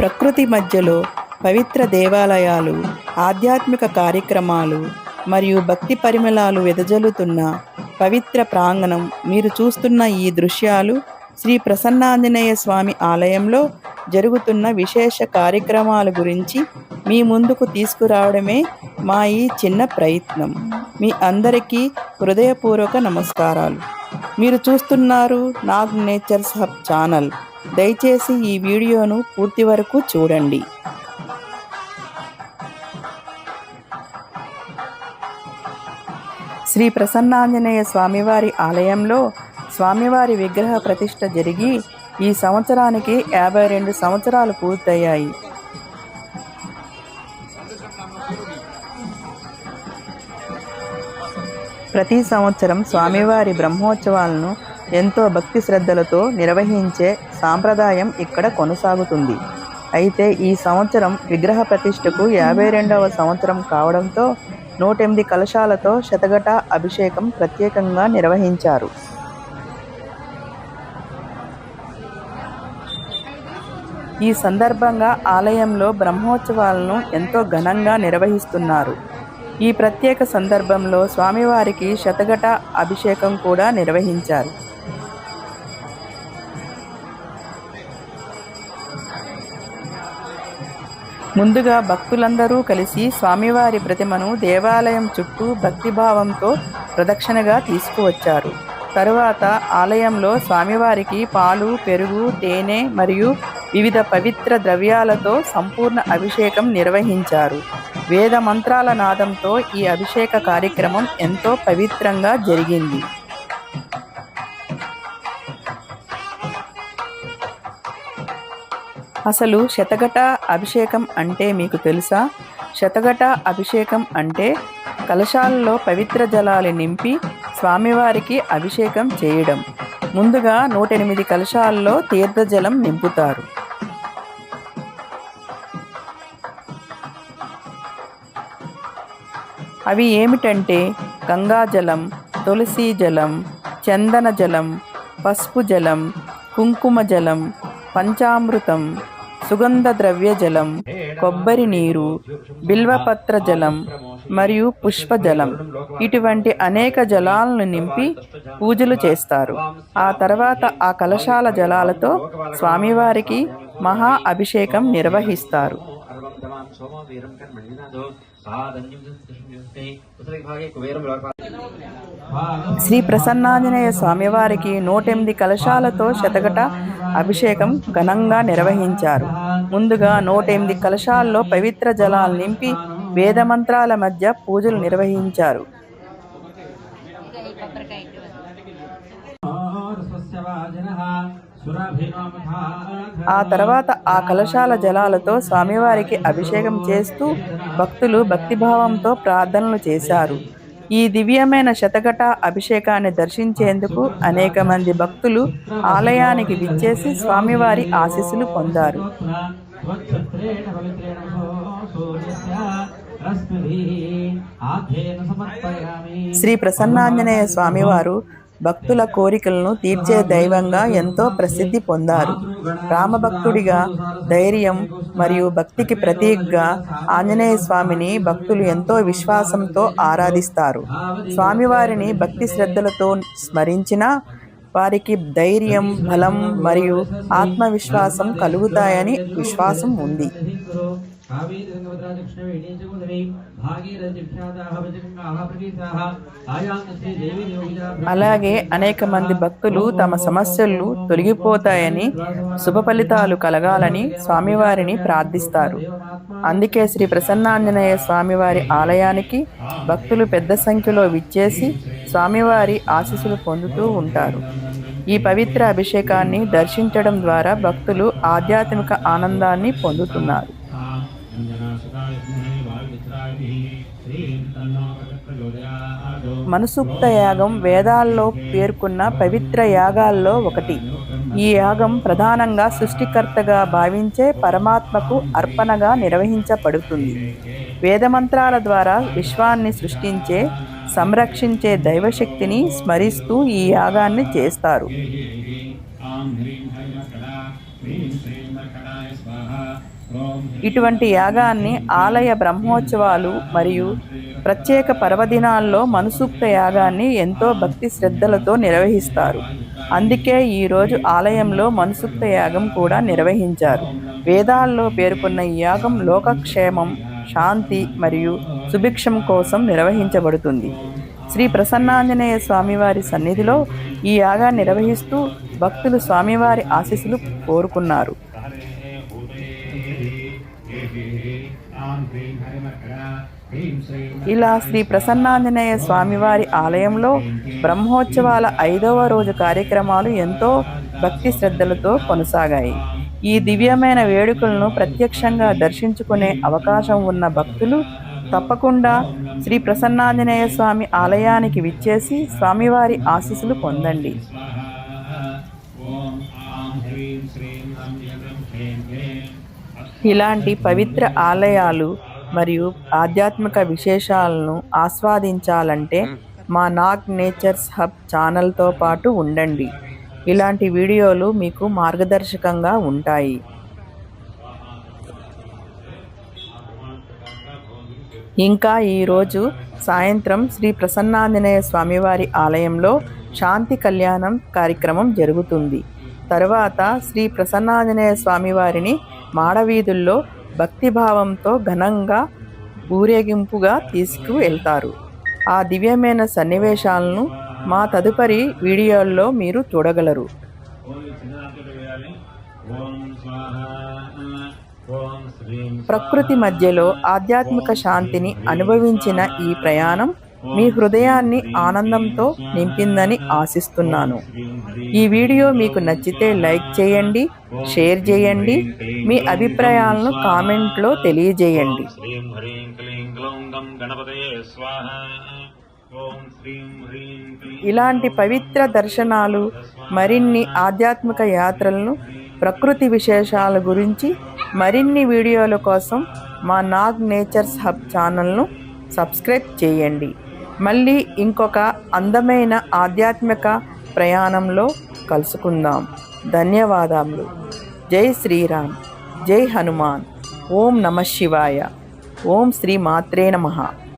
ప్రకృతి మధ్యలో పవిత్ర దేవాలయాలు, ఆధ్యాత్మిక కార్యక్రమాలు మరియు భక్తి పరిమళాలు వెదజల్లుతున్న పవిత్ర ప్రాంగణం. మీరు చూస్తున్న ఈ దృశ్యాలు శ్రీ ప్రసన్నాంజనేయ స్వామి ఆలయంలో జరుగుతున్న విశేష కార్యక్రమాల గురించి మీ ముందుకు తీసుకురావడమే మా ఈ చిన్న ప్రయత్నం. మీ అందరికీ హృదయపూర్వక నమస్కారాలు. మీరు చూస్తున్నారు నాగ్ నేచర్స్ హబ్ ఛానల్. దయచేసి ఈ వీడియోను పూర్తి వరకు చూడండి. శ్రీ ప్రసన్నాంజనేయ స్వామివారి ఆలయంలో స్వామివారి విగ్రహ ప్రతిష్ఠ జరిగి ఈ సంవత్సరానికి 52 సంవత్సరాలు పూర్తయ్యాయి. ప్రతి సంవత్సరం స్వామివారి బ్రహ్మోత్సవాలను ఎంతో భక్తి శ్రద్ధలతో నిర్వహించే సాంప్రదాయం ఇక్కడ కొనసాగుతుంది. అయితే ఈ సంవత్సరం విగ్రహ ప్రతిష్టకు 52వ సంవత్సరం కావడంతో 108 కలశాలతో శతఘట అభిషేకం ప్రత్యేకంగా నిర్వహించారు. ఈ సందర్భంగా ఆలయంలో బ్రహ్మోత్సవాలను ఎంతో ఘనంగా నిర్వహిస్తున్నారు. ఈ ప్రత్యేక సందర్భంలో స్వామివారికి శతఘట అభిషేకం కూడా నిర్వహించారు. ముందుగా భక్తులందరూ కలిసి స్వామివారి ప్రతిమను దేవాలయం చుట్టూ భక్తిభావంతో ప్రదక్షిణగా తీసుకువచ్చారు. తరువాత ఆలయంలో స్వామివారికి పాలు, పెరుగు, తేనె మరియు వివిధ పవిత్ర ద్రవ్యాలతో సంపూర్ణ అభిషేకం నిర్వహించారు. వేద మంత్రాల నాదంతో ఈ అభిషేక కార్యక్రమం ఎంతో పవిత్రంగా జరిగింది. అసలు శతఘట అభిషేకం అంటే మీకు తెలుసా? శతఘట అభిషేకం అంటే కలశాలలో పవిత్ర జలాలు నింపి స్వామివారికి అభిషేకం చేయడం. ముందుగా 108 కలశాలలో తీర్థజలం నింపుతారు. అవి ఏమిటంటే గంగాజలం, తులసి జలం, చందన జలం, పసుపు జలం, కుంకుమ జలం, పంచామృతం, సుగంధ ద్రవ్య జలం, కొబ్బరి నీరు, బిల్వపత్ర జలం మరియు పుష్పజలం, ఇటువంటి అనేక జలాలను నింపి పూజలు చేస్తారు. ఆ తర్వాత ఆ కలశాల జలాలతో స్వామివారికి మహా అభిషేకం నిర్వహిస్తారు. శ్రీ ప్రసన్నాంజనేయ స్వామివారికి 108 కలశాలతో శతఘట అభిషేకం ఘనంగా నిర్వహించారు. ముందుగా 108 కలశాల్లో పవిత్ర జలాలు నింపి వేదమంత్రాల మధ్య పూజలు నిర్వహించారు. ఆ తర్వాత ఆ కలశాల జలాలతో స్వామివారికి అభిషేకం చేస్తూ భక్తులు భక్తిభావంతో ప్రార్థనలు చేశారు. ఈ దివ్యమైన శతఘట అభిషేకాన్ని దర్శించేందుకు అనేక మంది భక్తులు ఆలయానికి విచ్చేసి స్వామివారి ఆశీస్సులు పొందారు. శ్రీ ప్రసన్నాంజనేయ స్వామివారు భక్తుల కోరికలను తీర్చే దైవంగా ఎంతో ప్రసిద్ధి పొందారు. రామభక్తుడిగా, ధైర్యం మరియు భక్తికి ప్రతీకగా ఆంజనేయ స్వామిని భక్తులు ఎంతో విశ్వాసంతో ఆరాధిస్తారు. స్వామివారిని భక్తి శ్రద్ధలతో స్మరించిన వారికి ధైర్యం, బలం మరియు ఆత్మవిశ్వాసం కలుగుతాయని విశ్వాసం ఉంది. అలాగే అనేక మంది భక్తులు తమ సమస్యలు తొలగిపోతాయని, శుభ ఫలితాలు కలగాలని స్వామివారిని ప్రార్థిస్తారు. అందుకే శ్రీ ప్రసన్నాంజనేయ స్వామివారి ఆలయానికి భక్తులు పెద్ద సంఖ్యలో విచ్చేసి స్వామివారి ఆశీస్సులు పొందుతూ ఉంటారు. ఈ పవిత్ర అభిషేకాన్ని దర్శించడం ద్వారా భక్తులు ఆధ్యాత్మిక ఆనందాన్ని పొందుతున్నారు. మనుసూక్త యాగం వేదాల్లో పేర్కొన్న పవిత్ర యాగాల్లో ఒకటి. ఈ యాగం ప్రధానంగా సృష్టికర్తగా భావించే పరమాత్మకు అర్పణగా నిర్వహించబడుతుంది. వేదమంత్రాల ద్వారా విశ్వాన్ని సృష్టించే, సంరక్షించే దైవశక్తిని స్మరిస్తూ ఈ యాగాన్ని చేస్తారు. ఇటువంటి యాగాన్ని ఆలయ బ్రహ్మోత్సవాలు మరియు ప్రత్యేక పర్వదినాల్లో మనుసూక్త యాగాన్ని ఎంతో భక్తి శ్రద్ధలతో నిర్వహిస్తారు. అందుకే ఈరోజు ఆలయంలో మనుసూక్త యాగం కూడా నిర్వహించారు. వేదాల్లో పేర్కొన్న ఈ యాగం లోకక్షేమం, శాంతి మరియు సుభిక్షం కోసం నిర్వహించబడుతుంది. శ్రీ ప్రసన్నాంజనేయ స్వామివారి సన్నిధిలో ఈ యాగాన్ని నిర్వహిస్తూ భక్తులు స్వామివారి ఆశీస్సులు కోరుకున్నారు. ఇలా శ్రీ ప్రసన్నాంజనేయ స్వామివారి ఆలయంలో బ్రహ్మోత్సవాల 5వ రోజు కార్యక్రమాలు ఎంతో భక్తి శ్రద్ధలతో కొనసాగాయి. ఈ దివ్యమైన వేడుకలను ప్రత్యక్షంగా దర్శించుకునే అవకాశం ఉన్న భక్తులు తప్పకుండా శ్రీ ప్రసన్నాంజనేయ స్వామి ఆలయానికి విచ్చేసి స్వామివారి ఆశీస్సులు పొందండి. ఇలాంటి పవిత్ర ఆలయాలు మరియు ఆధ్యాత్మిక విశేషాలను ఆస్వాదించాలంటే మా నాగ్ నేచర్స్ హబ్ ఛానల్తో పాటు ఉండండి. ఇలాంటి వీడియోలు మీకు మార్గదర్శకంగా ఉంటాయి. ఇంకా ఈరోజు సాయంత్రం శ్రీ ప్రసన్నాంజనేయ స్వామివారి ఆలయంలో శాంతి కళ్యాణం కార్యక్రమం జరుగుతుంది. తరువాత శ్రీ ప్రసన్నాంజనేయ స్వామివారిని మాడవీధుల్లో భక్తిభావంతో ఘనంగా ఊరేగింపుగా తీసుకువెళ్తారు. ఆ దివ్యమైన సన్నివేశాలను మా తదుపరి వీడియోల్లో మీరు చూడగలరు. ప్రకృతి మధ్యలో ఆధ్యాత్మిక శాంతిని అనుభవించిన ఈ ప్రయాణం మీ హృదయాన్ని ఆనందంతో నింపిందని ఆశిస్తున్నాను. ఈ వీడియో మీకు నచ్చితే లైక్ చేయండి, షేర్ చేయండి, మీ అభిప్రాయాలను కామెంట్లో తెలియజేయండి. ఇలాంటి పవిత్ర దర్శనాలు, మరిన్ని ఆధ్యాత్మిక యాత్రలను, ప్రకృతి విశేషాల గురించి మరిన్ని వీడియోల కోసం మా నాగ్ నేచర్స్ హబ్ ఛానల్ను సబ్స్క్రైబ్ చేయండి. మళ్ళీ ఇంకొక అందమైన ఆధ్యాత్మిక ప్రయాణంలో కలుసుకుందాం. ధన్యవాదాలు. జై శ్రీరామ్, జై హనుమాన్. ఓం నమః శివాయ. ఓం శ్రీ మాత్రే నమః.